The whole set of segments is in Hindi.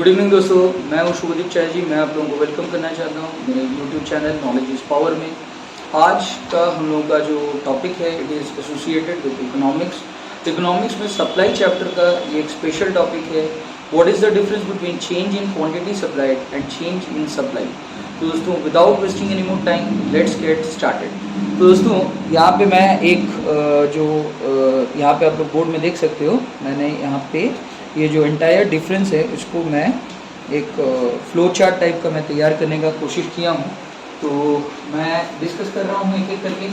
गुड इवनिंग दोस्तों, मैं हूं शुभदीप चैटर्जी। मैं आप लोगों को वेलकम करना चाहता हूं मेरे YouTube channel knowledge is power में। आज का हम लोगों का जो टॉपिक है it is associated with economics. Economics में सप्लाई चैप्टर का ये एक स्पेशल टॉपिक है। What is the difference between change in quantity supplied and change in supply. तो दोस्तों without wasting any more time let's get started. तो दोस्तों यहाँ पे मैं एक यहाँ पे आप लोग बोर्ड में देख सकते हो, मैंने यहाँ पे ये जो एंटायर डिफरेंस है इसको मैं एक फ्लो चार्ट टाइप का मैं तैयार करने का कोशिश किया हूँ। तो मैं डिस्कस कर रहा हूँ एक एक करके।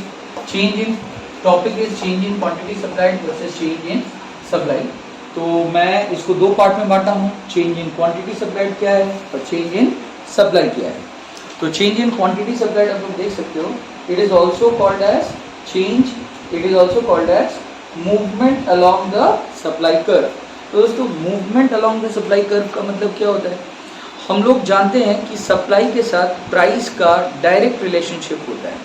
Change in topic is change in quantity supplied versus change in supply. तो मैं इसको दो पार्ट में बांटा हूँ, चेंज इन क्वांटिटी सप्लाइड क्या है और चेंज इन सप्लाई क्या है। तो चेंज इन क्वांटिटी सप्लाइड आप लोग देख सकते हो, it is also called as change, it is also called as movement along the supply curve. तो दोस्तों movement along the supply curve का मतलब क्या होता है? हम लोग जानते हैं कि सप्लाई के साथ प्राइस का डायरेक्ट रिलेशनशिप होता है।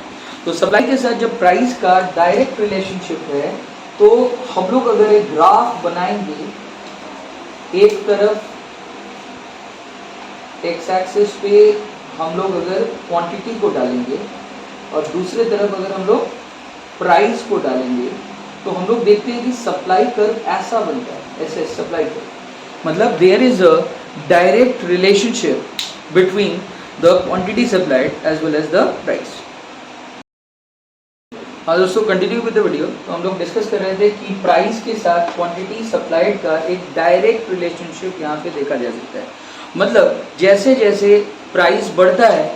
तो सप्लाई के साथ जब प्राइस का डायरेक्ट रिलेशनशिप है तो हम लोग अगर एक ग्राफ बनाएंगे, एक तरफ एक्स एक्सिस पे हम लोग अगर क्वांटिटी को डालेंगे और दूसरे तरफ अगर हम लोग प्राइस को डालेंगे तो हम लोग देखते हैं कि सप्लाई कर्व ऐसा बनता है, ऐसे सप्लाई कर्व। मतलब there is a direct relationship between the quantity supplied as well as the price. हाँ दोस्तों, कंटिन्यू विद द वीडियो। तो हम लोग डिस्कस कर रहे थे कि प्राइस के साथ क्वांटिटी सप्लाइड का एक डायरेक्ट रिलेशनशिप यहाँ पे देखा जा सकता है। मतलब जैसे जैसे प्राइस बढ़ता है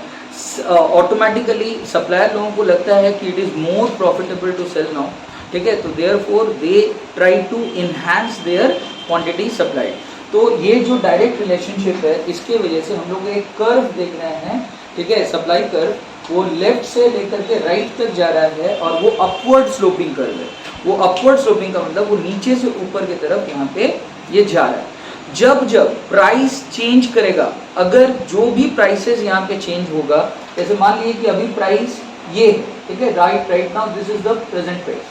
ऑटोमेटिकली सप्लायर लोगों को लगता है कि it is more profitable to sell now, ठीक है। तो therefore they try to enhance their quantity supply. तो ये जो डायरेक्ट रिलेशनशिप है इसके वजह से हम लोग एक कर्व देख रहे हैं, ठीक है। सप्लाई कर्व वो लेफ्ट से लेकर के राइट तक जा रहा है और वो अपवर्ड स्लोपिंग कर्व है। वो अपवर्ड स्लोपिंग का मतलब वो नीचे से ऊपर की तरफ यहाँ पे ये जा रहा है। जब जब प्राइस चेंज करेगा, अगर जो भी प्राइसेस यहाँ पे चेंज होगा, जैसे मान लीजिए कि अभी प्राइस ये है, ठीक है, right now this is the present price,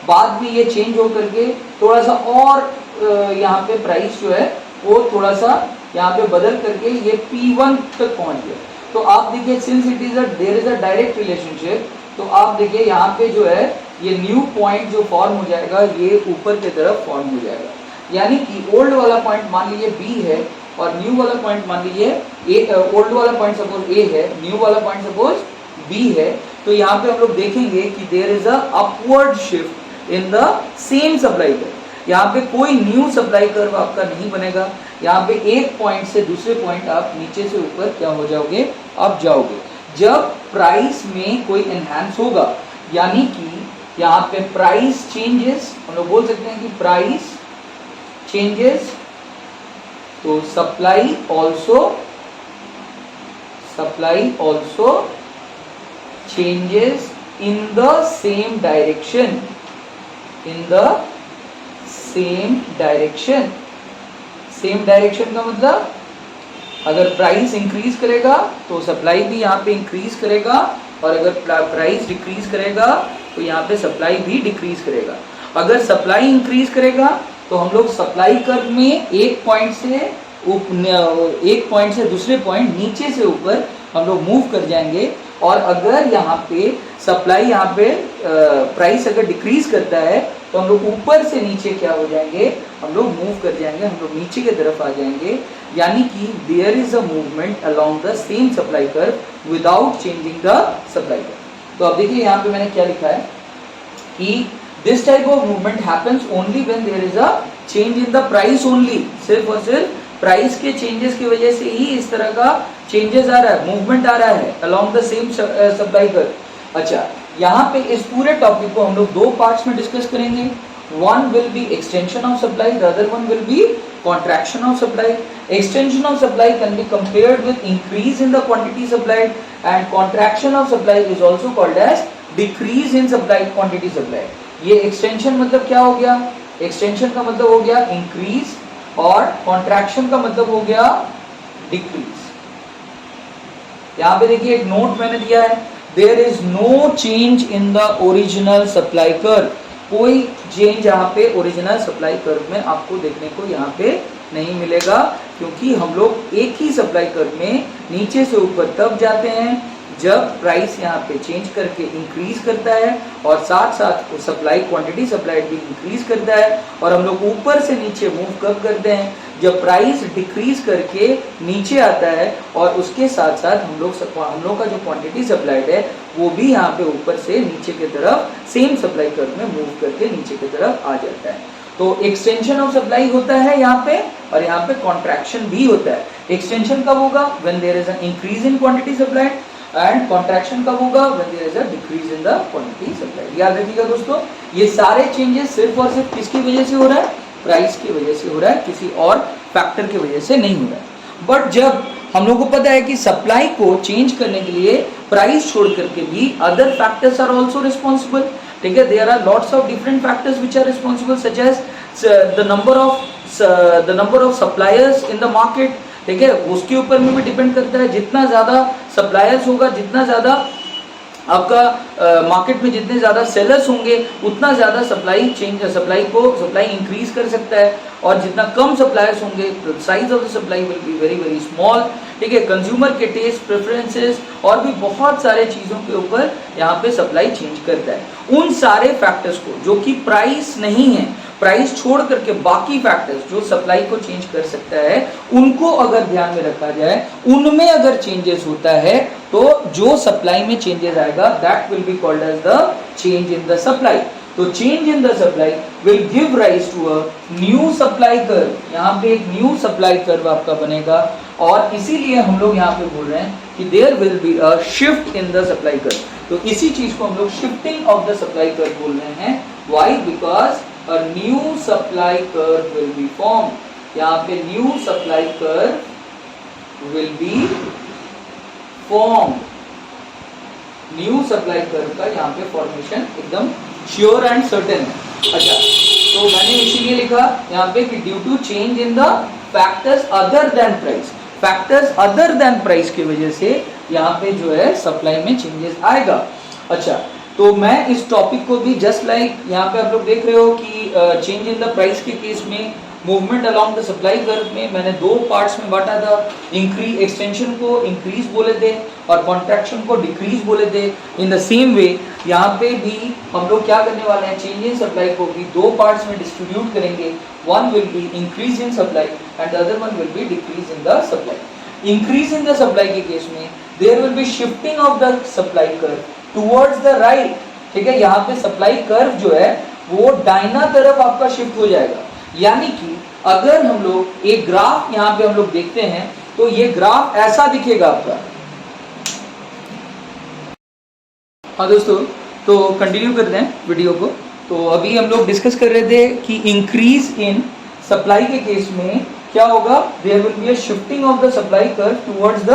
बाद में ये चेंज हो करके थोड़ा सा और यहाँ पे प्राइस जो है वो थोड़ा सा यहाँ पे बदल करके ये P1 तक पहुँच गया। तो आप देखिए since it is there is a direct relationship, तो आप देखिए यहाँ पे जो है ये न्यू पॉइंट जो फॉर्म हो जाएगा ये ऊपर की तरफ फॉर्म हो जाएगा। यानी कि ओल्ड वाला पॉइंट मान लीजिए B है और न्यू वाला पॉइंट मान लीजिए ओल्ड वाला पॉइंट सपोज A है, न्यू वाला पॉइंट सपोज B है। तो यहाँ पे हम लोग देखेंगे कि there is a upward shift in the same supply curve. यहाँ पे कोई न्यू सप्लाई कर्व आपका नहीं बनेगा। यहाँ पे एक पॉइंट से दूसरे पॉइंट आप नीचे से ऊपर क्या हो जाओगे, आप जाओगे। जब प्राइस में कोई एनहांस होगा, यानी कि यहाँ पे प्राइस चेंजेस, हम लोग बोल सकते हैं कि प्राइस चेंजेस, तो supply also changes in the same direction, same direction का मतलब अगर प्राइस इंक्रीज करेगा तो सप्लाई भी यहाँ पे इंक्रीज करेगा, और अगर प्राइस डिक्रीज करेगा तो यहाँ पे सप्लाई भी डिक्रीज करेगा। अगर सप्लाई इंक्रीज करेगा तो हम लोग सप्लाई कर्व में एक पॉइंट से दूसरे पॉइंट नीचे से ऊपर हम लोग मूव कर जाएंगे। और अगर यहाँ पे सप्लाई यहाँ पे प्राइस अगर डिक्रीज करता है तो हम लोग ऊपर से नीचे क्या हो जाएंगे, हम लोग मूव कर जाएंगे, हम लोग नीचे की तरफ आ जाएंगे। यानी कि there is a movement along the same supply curve without changing the supply curve. तो अब देखिए यहाँ पे मैंने क्या लिखा है कि this type of movement happens only when there is a change in the price only. सिर्फ और सिर्फ प्राइस के चेंजेस की वजह से ही इस तरह का चेंजेस आ रहा है, मूवमेंट आ रहा है along the same supply curve. अच्छा, यहाँ पे इस पूरे टॉपिक को हम लोग दो पार्ट्स में डिस्कस करेंगे। One will B extension of supply, the other one will B contraction of supply. Extension of supply can be compared with increase in the quantity supplied, and contraction of supply is also called as decrease in supply quantity supplied. ये extension मतलब क्या हो गया? Extension का मतलब हो गया increase और contraction का मतलब हो गया decrease। यहाँ पे देखिए एक नोट मैंने दिया है, there is no change in the original supply curve। कोई चेंज यहाँ पे ओरिजिनल सप्लाई कर्व में आपको देखने को यहाँ पे नहीं मिलेगा, क्योंकि हम लोग एक ही सप्लाई कर्व में नीचे से ऊपर तब जाते हैं जब प्राइस यहाँ पे चेंज करके इंक्रीज करता है और साथ साथ सप्लाई क्वांटिटी सप्लाइड भी इंक्रीज करता है। और हम लोग ऊपर से नीचे मूव कब करते हैं, जब प्राइस डिक्रीज करके नीचे आता है और उसके साथ साथ हम लोग का जो क्वांटिटी सप्लाइड है वो भी यहाँ पे ऊपर से नीचे की तरफ सेम सप्लाई कर्व में मूव करके नीचे की तरफ आ जाता है। तो एक्सटेंशन ऑफ सप्लाई होता है यहाँ पे, और यहाँ पे कॉन्ट्रैक्शन भी होता है। एक्सटेंशन कब होगा, when there is an increase in quantity supplied, and contraction कब होगा, when there is a decrease in the quantity supplied. याद रखिएगा दोस्तों, ये सारे चेंजेस सिर्फ और सिर्फ किसकी वजह से हो रहा है, प्राइस की वजह से हो रहा है, किसी और फैक्टर की वजह से नहीं हो रहा है। बट जब हम लोग को पता है कि सप्लाई को चेंज करने के लिए प्राइस छोड़ करके भी other factors are also responsible, ठीक है, there are lots of different factors which are responsible, such as the number of suppliers in the market, ठीक है, उसके ऊपर में भी डिपेंड करता है। जितना ज्यादा सप्लायर्स होगा, जितना ज्यादा आपका मार्केट में जितने ज्यादा सेलर्स होंगे, उतना ज्यादा सप्लाई इंक्रीज कर सकता है, और जितना कम सप्लायर्स होंगे size of the supply will be very very small, ठीक है। कंज्यूमर के टेस्ट प्रेफरेंसेस और भी बहुत सारे चीजों के ऊपर यहाँ पे सप्लाई चेंज करता है। उन सारे फैक्टर्स को जो कि प्राइस नहीं है, प्राइस छोड़ करके बाकी फैक्टर्स जो सप्लाई को चेंज कर सकता है, उनको अगर ध्यान में रखा जाए, उनमें अगर चेंजेस होता है तो जो सप्लाई में चेंजेस आएगा that will be called as the change in the supply. तो change in the supply will give rise to a new supply curve. यहाँ पे एक न्यू सप्लाई कर्व आपका बनेगा, और इसीलिए हम लोग यहाँ पे बोल रहे हैं कि there will be a shift in the supply curve. तो इसी चीज को हम लोग shifting of the supply curve बोल रहे हैं। Why? Because a new supply curve will be formed। यहाँ पे new supply curve will be formed। new supply curve का यहाँ पे फॉर्मेशन एकदम श्योर एंड सर्टेन है। अच्छा, तो मैंने इसीलिए लिखा यहाँ पे कि due to change in the factors other than price, factors other than price की वजह से यहाँ पे जो है सप्लाई में चेंजेस आएगा। अच्छा, तो मैं इस टॉपिक को भी जस्ट लाइक यहाँ पे आप लोग देख रहे हो कि चेंज इन द प्राइस के केस में movement along the supply curve में मैंने दो पार्ट्स में बांटा था। एक्सटेंशन को इंक्रीज बोले थे और कॉन्ट्रैक्शन को डिक्रीज बोले थे। इन द सेम वे यहाँ पे भी हम लोग क्या करने वाले हैं, चेंज इन सप्लाई को भी दो पार्ट्स में डिस्ट्रीब्यूट करेंगे। One will be increase in supply and the other one will be decrease in the supply. Increase in the supply के केस में there will be shifting of the supply curve towards the right, ठीक है। यहाँ पे सप्लाई कर्व जो है वो दाहिना तरफ आपका शिफ्ट हो जाएगा। यानी कि अगर हम लोग एक ग्राफ यहाँ पे हम लोग देखते हैं तो ये ग्राफ ऐसा दिखेगा आपका। हाँ दोस्तों, तो कंटिन्यू करते हैं वीडियो को। तो अभी हम लोग डिस्कस कर रहे थे कि इंक्रीज इन सप्लाई के केस में क्या होगा, there will be a shifting of the supply curve towards the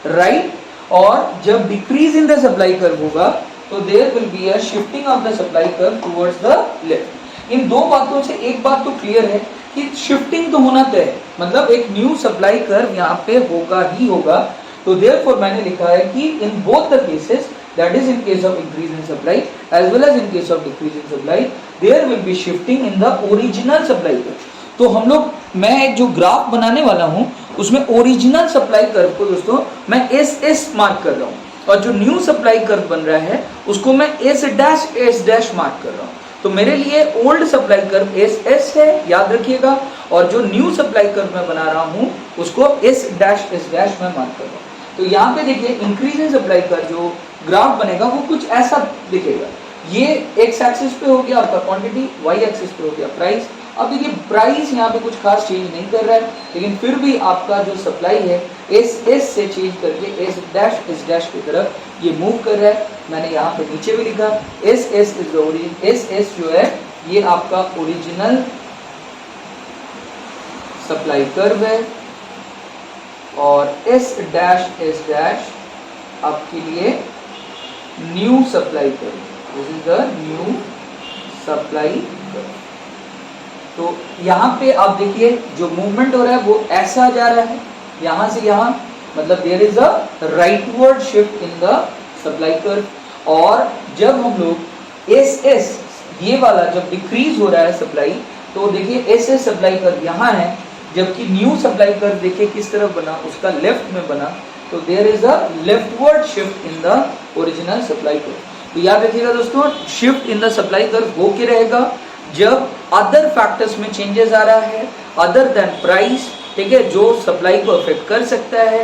right, और जब decrease in the supply curve होगा तो there will be a shifting of the supply curve towards the left. इन दो बातों से एक बात तो क्लियर है कि शिफ्टिंग तो होना तय है, मतलब एक न्यू सप्लाई कर्व यहाँ पे होगा ही होगा। तो देयरफॉर मैंने लिखा है कि in both the cases, that is in case of increase in supply as well as in case of decrease in supply, there will be shifting in the original supply curve. तो हम लोग, मैं जो ग्राफ बनाने वाला हूँ उसमें ओरिजिनल सप्लाई कर्व को दोस्तों मैं एस मार्क कर रहा हूँ, और जो न्यू सप्लाई कर्व बन रहा है उसको मैं एस डैश मार्क कर रहा हूँ। तो मेरे लिए ओल्ड सप्लाई कर्व एस है, याद रखिएगा, और जो न्यू सप्लाई कर्व मैं बना रहा हूँ उसको एस डैश मैं मार्क कर रहा हूँ। तो यहाँ पे देखिए इंक्रीज इन सप्लाई कर्व जो ग्राफ बनेगा वो कुछ ऐसा दिखेगा। ये एक्स एक्सिस पे हो गया आपका क्वांटिटी, वाई एक्सिस पे हो गया प्राइस। अब देखिए प्राइस यहाँ पे कुछ खास चेंज नहीं कर रहा है, लेकिन फिर भी आपका जो सप्लाई है एस से चेंज करके एस डैश की तरफ ये मूव कर रहा है। मैंने यहाँ पे नीचे भी लिखा S is the origin, S जो है ये आपका ओरिजिनल सप्लाई कर्व है, और एस डैश आपके लिए new supply curve, this is the new supply curve. तो यहाँ पे आप देखिए जो मूवमेंट हो रहा है वो ऐसा जा रहा है, यहाँ से यहाँ, मतलब there is a rightward shift in the supply curve. और जब हम लोग एस ये वाला जब डिक्रीज हो रहा है सप्लाई, तो देखिए एस सप्लाई कर्व यहाँ है, जबकि न्यू सप्लाई कर्व देखिए किस तरफ बना, उसका लेफ्ट में बना, तो there is a leftward shift in the original supply curve. तो याद रखिएगा दोस्तों, shift in the supply curve हो के रहेगा जब अदर फैक्टर्स में चेंजेस आ रहा है अदर देन प्राइस, ठीक है, जो सप्लाई को अफेक्ट कर सकता है।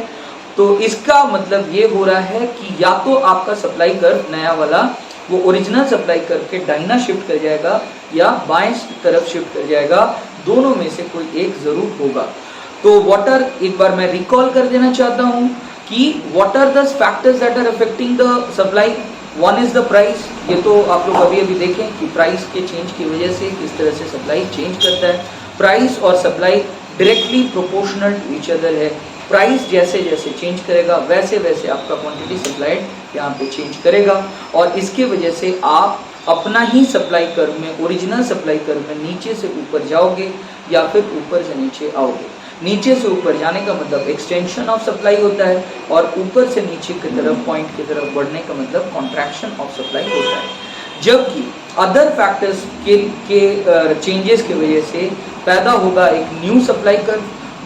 तो इसका मतलब ये हो रहा है कि या तो आपका सप्लाई कर्व नया वाला वो ओरिजिनल सप्लाई कर्व के दाहिना शिफ्ट कर जाएगा या बाएं तरफ शिफ्ट कर जाएगा, दोनों में से कोई एक जरूर होगा। तो व्हाट आर, एक बार मैं रिकॉल कर देना चाहता हूं कि what are the factors that are affecting the supply. One is the price, ये तो आप लोग अभी अभी देखें कि प्राइस के चेंज की वजह से किस तरह से सप्लाई चेंज करता है। प्राइस और supply directly proportional to each other है। प्राइस जैसे जैसे चेंज करेगा वैसे वैसे आपका क्वांटिटी सप्लाइड यहाँ पे चेंज करेगा, और इसके वजह से आप अपना ही सप्लाई कर्व में, ओरिजिनल सप्लाई कर्व में नीचे से ऊपर जाओगे या फिर ऊपर से नीचे आओगे। नीचे से ऊपर जाने का मतलब एक्सटेंशन ऑफ सप्लाई होता है, और ऊपर से नीचे की तरफ पॉइंट की तरफ बढ़ने का मतलब कॉन्ट्रैक्शन ऑफ सप्लाई होता है। जबकि अदर फैक्टर्स के चेंजेस की वजह से पैदा होगा एक न्यू सप्लाई कर्व,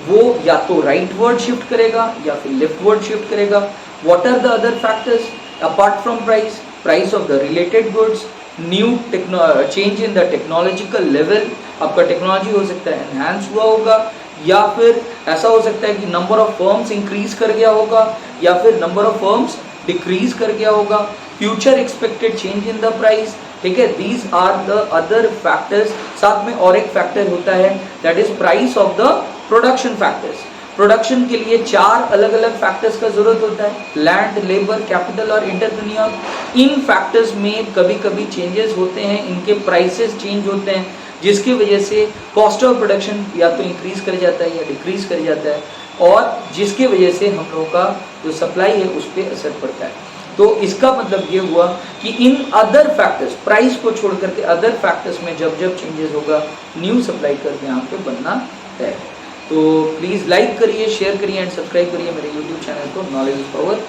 वो या तो राइटवर्ड शिफ्ट करेगा या फिर लेफ्टवर्ड शिफ्ट करेगा। What are the other factors apart from price? Price of the related goods, new change in the technological level, आपका टेक्नोलॉजी हो सकता है एनहांस हुआ होगा, या फिर ऐसा हो सकता है कि नंबर ऑफ फर्म्स इंक्रीज कर गया होगा या फिर नंबर ऑफ फर्म्स डिक्रीज कर गया होगा। Future expected change in the price, ठीक है, these are the other factors. साथ में और एक फैक्टर होता है that is price of the production factors. Production के लिए 4 अलग अलग फैक्टर्स का जरूरत होता है, लैंड, लेबर, कैपिटल और एंटरप्रेन्योर। इन फैक्टर्स में कभी कभी चेंजेस होते हैं, इनके प्राइसेस चेंज होते हैं, जिसकी वजह से कॉस्ट ऑफ प्रोडक्शन या तो इंक्रीज कर जाता है या डिक्रीज कर जाता है, और जिसकी वजह से हम लोगों का जो सप्लाई है उस पर असर पड़ता है। तो इसका मतलब ये हुआ कि इन अदर फैक्टर्स, प्राइस को छोड़ करके अदर फैक्टर्स में जब जब चेंजेस होगा न्यू सप्लाई कर्व यहाँ पे बनना है। तो प्लीज़ लाइक करिए, शेयर करिए एंड सब्सक्राइब करिए मेरे यूट्यूब चैनल को नॉलेज इज पावर।